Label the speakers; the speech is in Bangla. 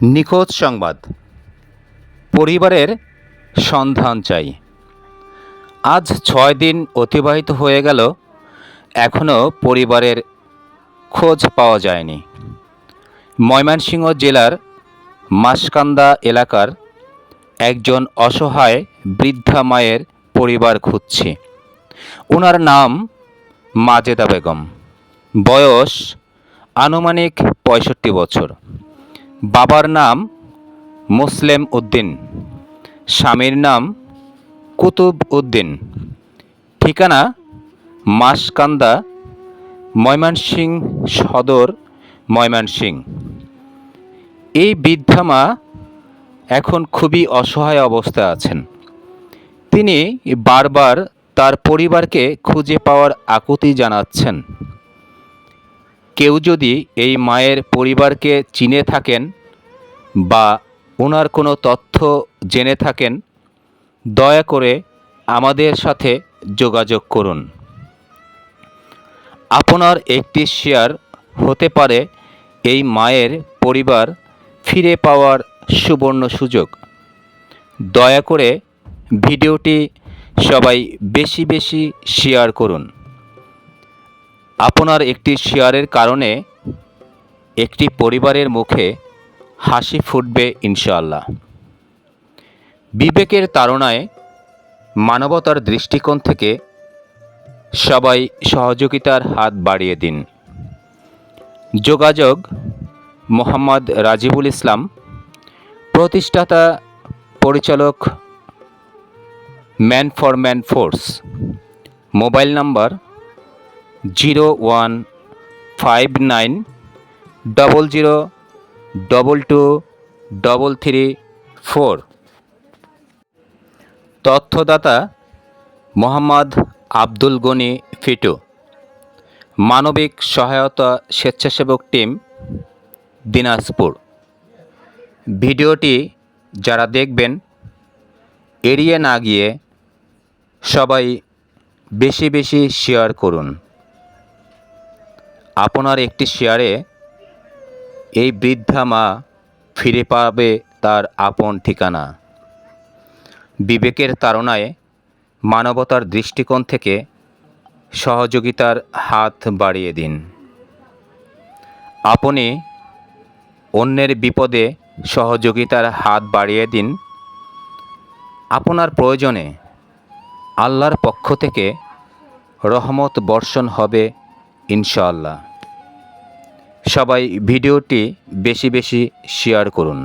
Speaker 1: নিখোঁজ সংবাদ। পরিবারের সন্ধান চাই। আজ ৬ দিন অতিবাহিত হয়ে গেল, এখনও পরিবারের খোঁজ পাওয়া যায়নি। ময়মনসিংহ জেলার মাসকান্দা এলাকার একজন অসহায় বৃদ্ধা মায়ের পরিবার খুঁজছে। ওনার নাম মাজেদা বেগম, বয়স আনুমানিক ৬৫ বছর। বাবার নাম মুসলেম উদ্দিন, স্বামীর নাম কুতুব উদ্দিন। ঠিকানা মাসকান্দা, ময়মনসিংহ সদর, ময়মনসিংহ। এই বৃদ্ধা মা এখন খুবই অসহায় অবস্থায় আছেন। তিনি বারবার তার পরিবারকে খুঁজে পাওয়ার আকুতি জানাচ্ছেন। কেউ যদি এই মায়ের পরিবারকে চিনে থাকেন বা ওনার কোনো তথ্য জেনে থাকেন, দয়া করে আমাদের সাথে যোগাযোগ করুন। আপনার একটি শেয়ার হতে পারে এই মায়ের পরিবার ফিরে পাওয়ার সুবর্ণ সুযোগ। দয়া করে ভিডিওটি সবাই বেশি বেশি শেয়ার করুন। আপনার একটি শেয়ারের কারণে একটি পরিবারের মুখে হাসি ফুটবে ইনশাআল্লাহ। বিবেকের তাড়নায় মানবতার দৃষ্টিকোণ থেকে সবাই সহযোগিতার হাত বাড়িয়ে দিন। যোগাযোগ মোহাম্মদ রাজিবুল ইসলাম, প্রতিষ্ঠাতা পরিচালক, man for man force. Mobile number 01590022334। তথ্যদাতা মোহাম্মদ আব্দুল গনি ফিটু, মানবিক সহায়তা স্বেচ্ছাসেবক টিম, দিনাজপুর। ভিডিওটি যারা দেখবেন এড়িয়ে না গিয়ে সবাই বেশি বেশি শেয়ার করুন। আপনার একটি শেয়ারে এই বৃদ্ধা মা ফিরে পাবে তার আপন ঠিকানা। বিবেকের তাড়নায় মানবতার দৃষ্টিকোণ থেকে সহযোগিতার হাত বাড়িয়ে দিন। আপনি অন্যের বিপদে সহযোগিতার হাত বাড়িয়ে দিন। আপনার প্রয়োজনে আল্লাহর পক্ষ থেকে রহমত বর্ষণ হবে ইনশাআল্লাহ। সবাই ভিডিওটি বেশি বেশি শেয়ার করুন।